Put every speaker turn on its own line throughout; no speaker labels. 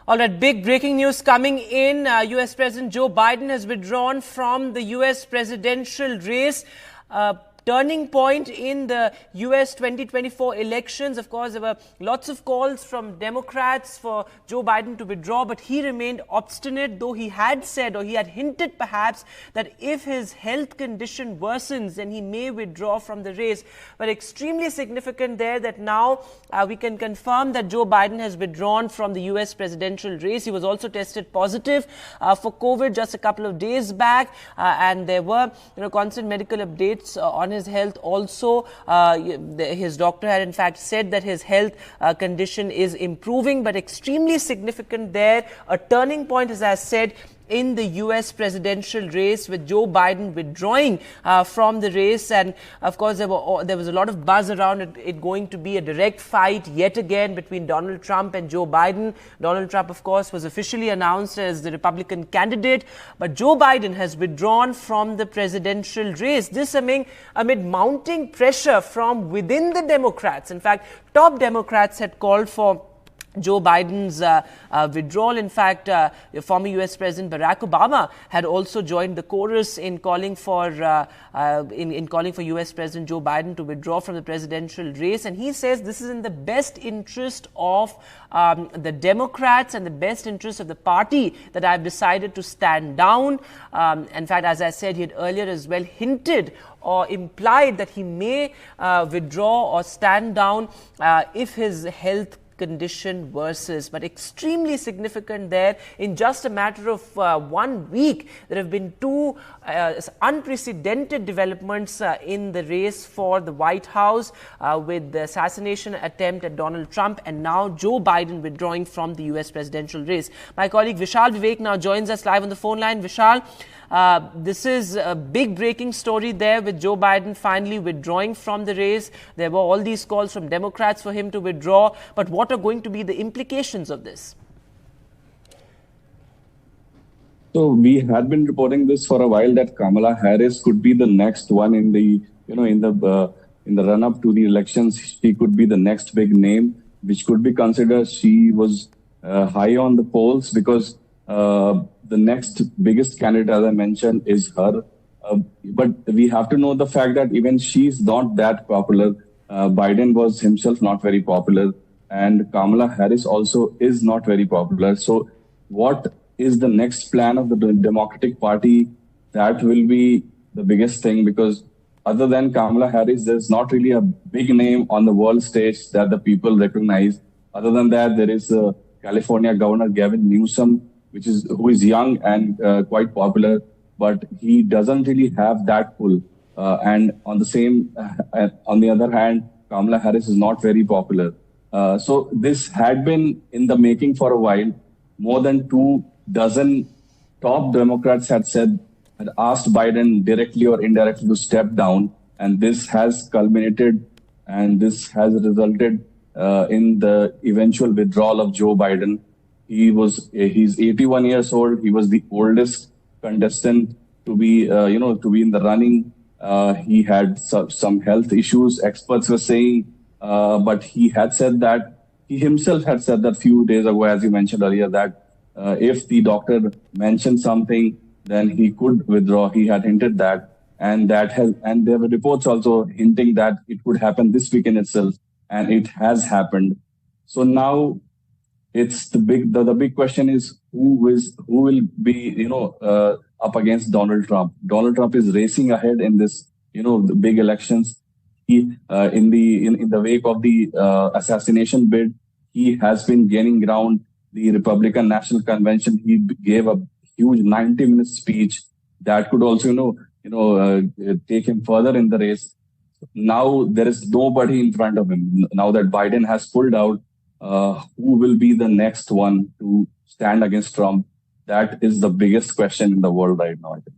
All right, big breaking news coming in. US President Joe Biden has withdrawn from the US presidential race. Turning point in the US 2024 elections. Of course, there were lots of calls from Democrats for Joe Biden to withdraw, but he remained obstinate, though he had said, or he had hinted perhaps, that if his health condition worsens, then he may withdraw from the race. But extremely significant there that now we can confirm that Joe Biden has withdrawn from the US presidential race. He was also tested positive for COVID just a couple of days back, and there were constant medical updates on his health. Also, his doctor had in fact said that his health condition is improving, but extremely significant there. A turning point, as I said, in the US presidential race, with Joe Biden withdrawing from the race. And of course, there was a lot of buzz around it going to be a direct fight yet again between Donald Trump and Joe Biden. Donald Trump, of course, was officially announced as the Republican candidate, but Joe Biden has withdrawn from the presidential race. This amid mounting pressure from within the Democrats. In fact, top Democrats had called for Joe Biden's withdrawal. In fact, former US President Barack Obama had also joined the chorus in calling for US President Joe Biden to withdraw from the presidential race. And he says this is in the best interest of the Democrats and the best interest of the party that I've decided to stand down. In fact, as I said, he had earlier as well hinted or implied that he may withdraw or stand down if his health condition worsens. But extremely significant there. In just a matter of 1 week, there have been two unprecedented developments in the race for the White House, with the assassination attempt at Donald Trump and now Joe Biden withdrawing from the US presidential race. My colleague Vishal Vivek now joins us live on the phone line. Vishal, this is a big breaking story there, with Joe Biden finally withdrawing from the race. There were all these calls from Democrats for him to withdraw, but what are going to be the implications of this?
So we had been reporting this for a while, that Kamala Harris could be the next one in the in the run up to the elections. She could be the next big name, which could be considered. She was high on the polls because the next biggest candidate, as I mentioned, is her. But we have to know the fact that even she's not that popular. Biden was himself not very popular, and Kamala Harris also is not very popular. So what is the next plan of the Democratic Party? That will be the biggest thing, because other than Kamala Harris, there's not really a big name on the world stage that the people recognize. Other than that, there is California Governor Gavin Newsom, who is young and quite popular, but he doesn't really have that pull. And on the other hand, Kamala Harris is not very popular. So this had been in the making for a while. More than 24 top Democrats had asked Biden directly or indirectly to step down, and this has culminated and this has resulted in the eventual withdrawal of Joe Biden. He's 81 years old. He was the oldest contestant to be in the running. He had some health issues, experts were saying, but he himself had said that few days ago, as you mentioned earlier, that if the doctor mentioned something, then he could withdraw. He had hinted that, and there were reports also hinting that it could happen this weekend itself, and it has happened. So now it's the big question is who will be up against Donald Trump. Donald Trump is racing ahead in this the big elections. He in the wake of the assassination bid, he has been gaining ground. The Republican National Convention, he gave a huge 90-minute speech that could also take him further in the race. Now there is nobody in front of him. Now that Biden has pulled out, who will be the next one to stand against Trump? That is the biggest question in the world right now, I think.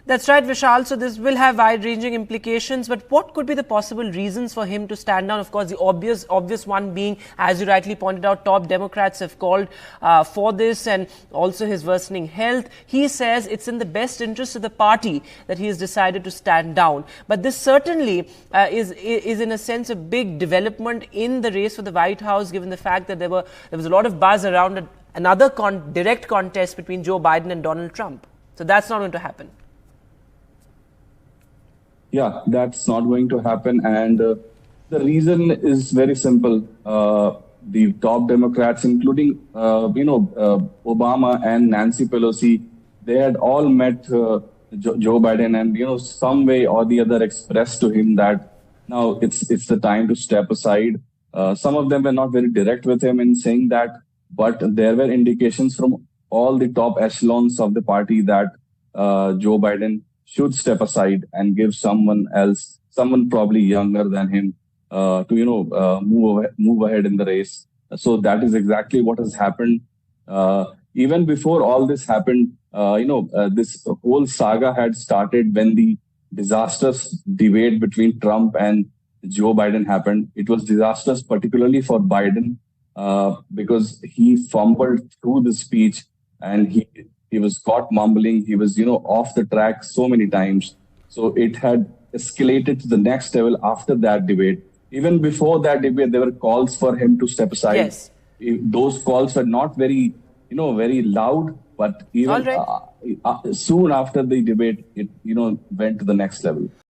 That's right, Vishal. So this will have wide-ranging implications, but what could be the possible reasons for him to stand down? Of course, the obvious one being, as you rightly pointed out, top Democrats have called for this, and also his worsening health. He says it's in the best interest of the party that he has decided to stand down. But this certainly is in a sense a big development in the race for the White House, given the fact that there was a lot of buzz around it another direct contest between Joe Biden and Donald Trump. So that's not going to happen.
Yeah, that's not going to happen. And the reason is very simple. The top Democrats, including, Obama and Nancy Pelosi, they had all met Joe Biden and, some way or the other expressed to him that now it's the time to step aside. Some of them were not very direct with him in saying that, but there were indications from all the top echelons of the party that Joe Biden should step aside and give someone else, someone probably younger than him, to move ahead in the race. So that is exactly what has happened. Even before all this happened, this whole saga had started when the disastrous debate between Trump and Joe Biden happened. It was disastrous, particularly for Biden, because he fumbled through the speech and he was caught mumbling. He was, off the track so many times. So it had escalated to the next level after that debate. Even before that debate, there were calls for him to step aside.
Yes.
Those calls were not very, very loud, but even soon after the debate, it, went to the next level.